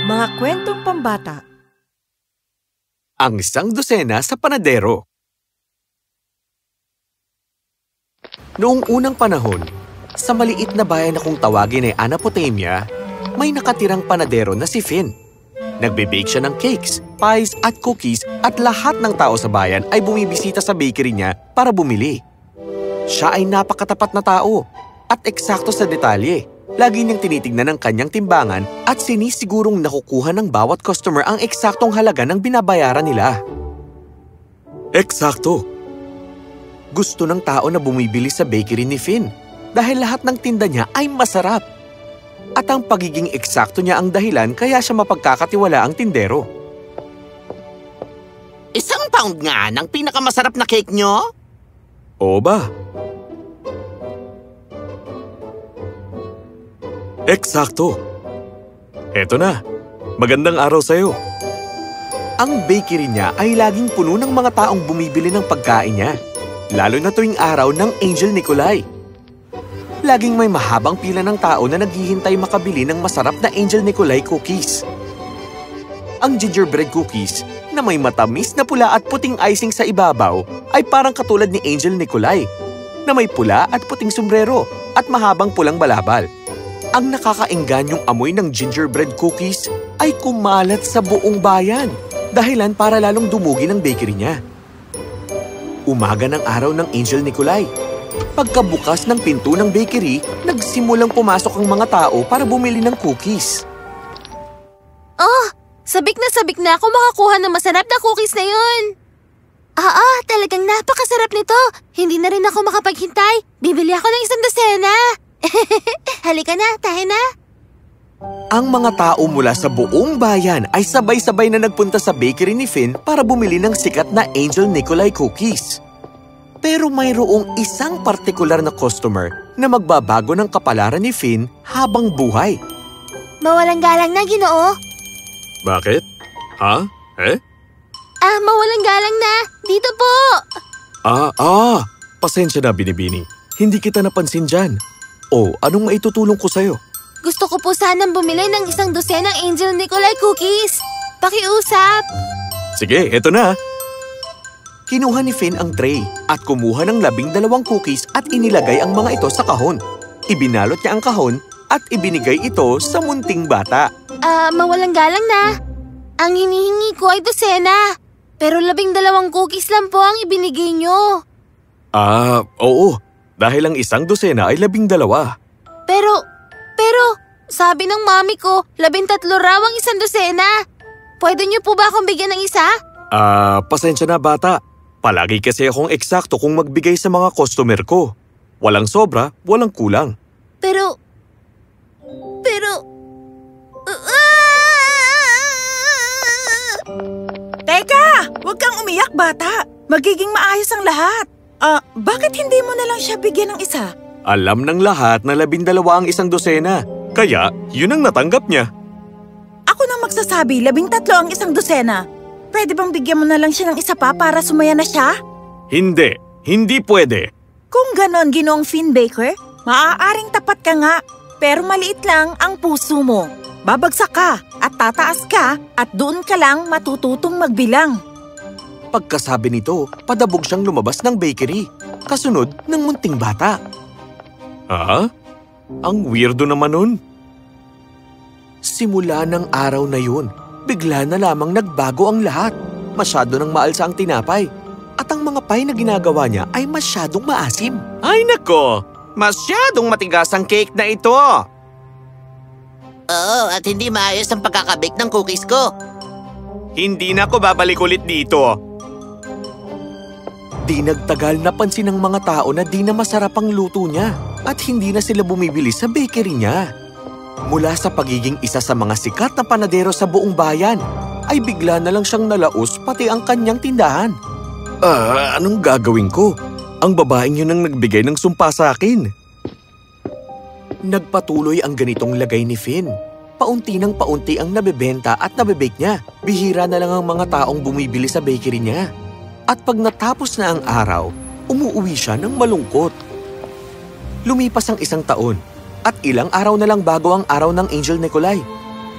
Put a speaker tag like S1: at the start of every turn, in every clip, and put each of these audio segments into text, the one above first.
S1: Mga kwentong pambata.
S2: Ang isang dosena sa panadero. Noong unang panahon, sa maliit na bayan na kung tawagin ay Anapotamia, may nakatirang panadero na si Finn. Nagbe-bake siya ng cakes, pies at cookies at lahat ng tao sa bayan ay bumibisita sa bakery niya para bumili. Siya ay napakatapat na tao at eksakto sa detalye. Lagi niyang tinitignan ang kanyang timbangan at sinisigurong nakukuha ng bawat customer ang eksaktong halaga ng binabayaran nila. Eksakto! Gusto ng tao na bumibili sa bakery ni Finn dahil lahat ng tinda niya ay masarap. At ang pagiging eksakto niya ang dahilan kaya siya mapagkakatiwala ang tindero.
S3: Isang pound nga ng pinakamasarap na cake nyo?
S2: Oo ba? Eksakto. Eto na. Magandang araw sa'yo. Ang bakery niya ay laging puno ng mga taong bumibili ng pagkain niya. Lalo na tuwing araw ng Angel Nikolai. Laging may mahabang pila ng tao na naghihintay makabili ng masarap na Angel Nikolai cookies. Ang gingerbread cookies na may matamis na pula at puting icing sa ibabaw ay parang katulad ni Angel Nikolai na may pula at puting sombrero at mahabang pulang balabal. Ang nakakaengganyong amoy ng gingerbread cookies ay kumalat sa buong bayan, dahilan para lalong dumugi ng bakery niya. Umaga ng araw ng Angel Nikolai. Pagkabukas ng pinto ng bakery, nagsimulang pumasok ang mga tao para bumili ng cookies.
S4: Oh, sabik na ako makakuha ng masarap na cookies na yun. Talagang napakasarap nito. Hindi na rin ako makapaghintay. Bibili ako ng isang dosena. Halika na, tayo na.
S2: Ang mga tao mula sa buong bayan ay sabay-sabay na nagpunta sa bakery ni Finn para bumili ng sikat na Angel Nikolai cookies. Pero mayroong isang partikular na customer na magbabago ng kapalaran ni Finn habang buhay.
S4: Mawalang galang na, Ginoo.
S2: Bakit? Ha?
S4: Mawalang galang na. Dito po.
S2: Pasensya na, Binibini. Hindi kita napansin dyan. Anong maitutulong ko sa'yo?
S4: Gusto ko po sanang bumili ng isang dosenang Angel Nikolai cookies. Pakiusap.
S2: Sige, eto na. Kinuha ni Finn ang tray at kumuha ng 12 cookies at inilagay ang mga ito sa kahon. Ibinalot niya ang kahon at ibinigay ito sa munting bata.
S4: Mawalang galang na. Ang hinihingi ko ay dosena. Pero 12 cookies lang po ang ibinigay niyo.
S2: Oo. Dahil ang isang dosena ay 12.
S4: Pero, sabi ng mami ko, 13 raw ang isang dosena. Pwede niyo po ba akong bigyan ng isa?
S2: Pasensya na bata. Palagi kasi akong eksakto kung magbigay sa mga customer ko. Walang sobra, walang kulang.
S4: Pero...
S1: Teka! Huwag kang umiyak, bata. Magiging maayos ang lahat. Bakit hindi mo na lang siya bigyan ng isa?
S2: Alam ng lahat na 12 ang isang dosena. Kaya, yun ang natanggap niya.
S1: Ako nang magsasabi, 13 ang isang dosena. Pwede bang bigyan mo na lang siya ng isa pa para sumaya na siya?
S2: Hindi pwede.
S1: Kung ganon, Ginoong Finn Baker, maaaring tapat ka nga. Pero maliit lang ang puso mo. Babagsak ka at tataas ka at doon ka lang matututong magbilang.
S2: Pagkasabi nito, padabog siyang lumabas ng bakery, kasunod ng munting bata. Ang weirdo naman nun. Simula ng araw na yun, bigla na lamang nagbago ang lahat. Masyado nang maalsa ang tinapay. At ang mga pie na ginagawa niya ay masyadong maasim.
S3: Ay nako! Masyadong matigas ang cake na ito. At hindi maayos ang pagkakabake ng cookies ko.
S2: Hindi na ako babalik ulit dito. Di nagtagal napansin ng mga tao na di na masarap ang luto niya at hindi na sila bumibili sa bakery niya. Mula sa pagiging isa sa mga sikat na panadero sa buong bayan, ay bigla na lang siyang nalaos pati ang kanyang tindahan. Anong gagawin ko? Ang babaeng yun ang nagbigay ng sumpa sa akin. Nagpatuloy ang ganitong lagay ni Finn. Paunti ng paunti ang nabebenta at nabebake niya. Bihira na lang ang mga taong bumibili sa bakery niya. At pag natapos na ang araw, umuwi siya ng malungkot. Lumipas ang 1 taon at ilang araw na lang bago ang araw ng Angel Nikolai.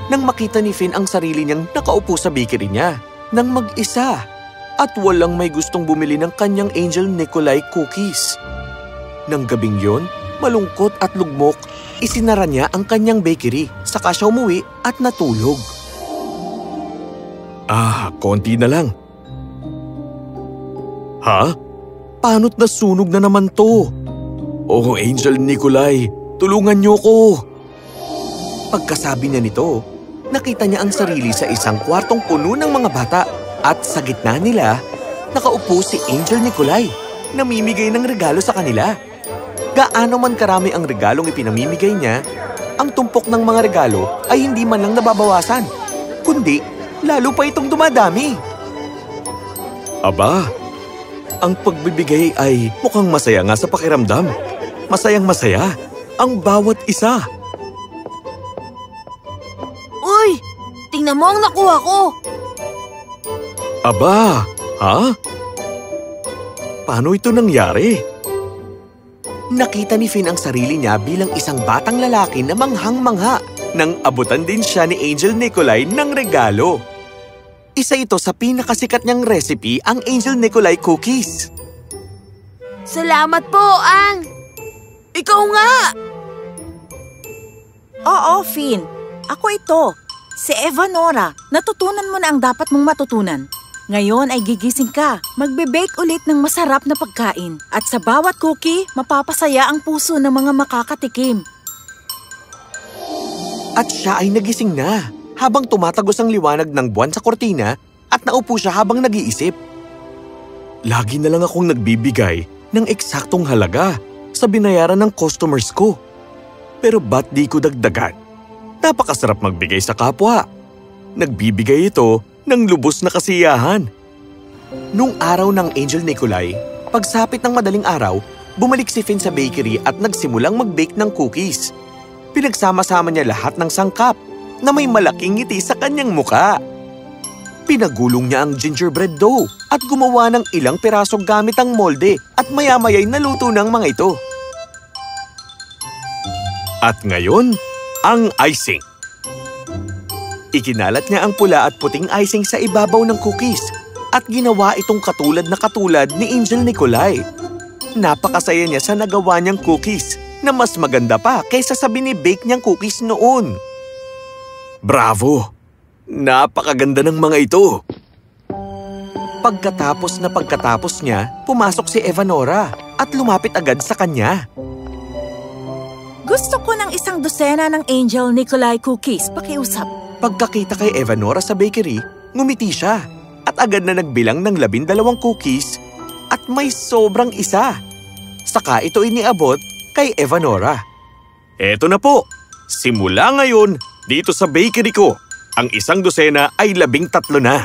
S2: nang makita ni Finn ang sarili niyang nakaupo sa bakery niya nang mag-isa at walang may gustong bumili ng kanyang Angel Nikolai cookies. Nang gabing yon, malungkot at lugmok, isinara niya ang kanyang bakery, saka siya umuwi at natulog. Konti na lang. Ha? Paano't nasunog na naman to? Oh, Angel Nikolai, tulungan niyo ko! Pagkasabi niya nito, nakita niya ang sarili sa isang kwartong puno ng mga bata at sa gitna nila, nakaupo si Angel Nikolai, namimigay ng regalo sa kanila. Gaano man karami ang regalong ipinamimigay niya, ang tumpok ng mga regalo ay hindi man lang nababawasan, kundi lalo pa itong dumadami. Aba, ang pagbibigay ay mukhang masaya nga sa pakiramdam. Masayang-masaya ang bawat isa.
S4: Uy! Tingnan mo ang nakuha ko!
S2: Aba, ha? Paano ito nangyari? Nakita ni Finn ang sarili niya bilang isang batang lalaki na manghang-mangha nang abutan din siya ni Angel Nikolai ng regalo. Isa ito sa pinakasikat niyang recipe, ang Angel Nikolai cookies.
S4: Salamat po, Ang! Ikaw nga!
S1: Oo, Finn. Ako ito. Si Evanora. Natutunan mo na ang dapat mong matutunan. Ngayon ay gigising ka. Magbe-bake ulit ng masarap na pagkain. At sa bawat cookie, mapapasaya ang puso ng mga makakatikim.
S2: At siya ay nagising na habang tumatagos ang liwanag ng buwan sa kortina at naupo siya habang nag-iisip. Lagi na lang akong nagbibigay ng eksaktong halaga sa binayaran ng customers ko. Pero ba't di ko dagdagan? Napakasarap magbigay sa kapwa. Nagbibigay ito ng lubos na kasiyahan. Nung araw ng Angel Nikolai, pagsapit ng madaling araw, bumalik si Finn sa bakery at nagsimulang mag-bake ng cookies. Pinagsama-sama niya lahat ng sangkap na may malaking ngiti sa kanyang muka. Pinagulong niya ang gingerbread dough at gumawa ng ilang piraso gamit ang molde at maya-maya'y naluto ng mga ito. At ngayon, ang icing. Ikinalat niya ang pula at puting icing sa ibabaw ng cookies at ginawa itong katulad ni Angel Nikolai. Napakasaya niya sa nagawa niyang cookies na mas maganda pa kaysa sa binibake niyang cookies noon. Bravo! Napakaganda ng mga ito! Pagkatapos niya, pumasok si Evanora at lumapit agad sa kanya.
S1: Gusto ko ng 100 ng Angel Nikolai cookies. Pakiusap.
S2: Pagkakita kay Evanora sa bakery, ngumiti siya at agad na nagbilang ng 12 cookies at may sobrang isa. Saka ito iniabot kay Evanora. Eto na po, simula ngayon dito sa bakery ko, ang 100 ay 13 na.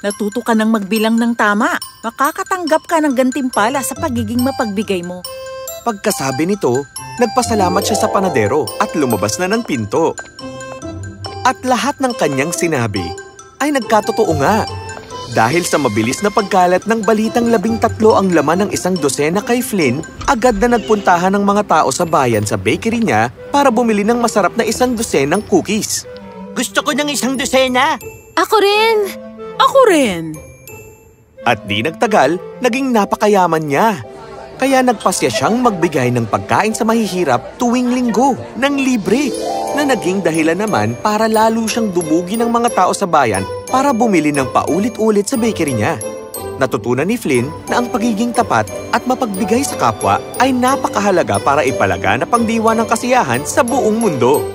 S1: Natuto ka ng magbilang ng tama. Makakatanggap ka ng gantimpala sa pagiging mapagbigay mo.
S2: Pagkasabi nito, nagpasalamat siya sa panadero at lumabas na ng pinto. At lahat ng kanyang sinabi ay nagkatotoo nga. Dahil sa mabilis na pagkalat ng balitang 13 ang laman ng 100 kay Flynn, agad na nagpuntahan ng mga tao sa bayan sa bakery niya para bumili ng masarap na 100 cookies.
S3: Gusto ko ng 100.
S4: Ako rin!
S1: Ako rin!
S2: At di nagtagal, naging napakayaman niya. Kaya nagpasya siyang magbigay ng pagkain sa mahihirap tuwing linggo ng libre na naging dahilan naman para lalo siyang dumugin ng mga tao sa bayan para bumili ng paulit-ulit sa bakery niya. Natutunan ni Flynn na ang pagiging tapat at mapagbigay sa kapwa ay napakahalaga para ipalaganap ang diwa ng kasiyahan sa buong mundo.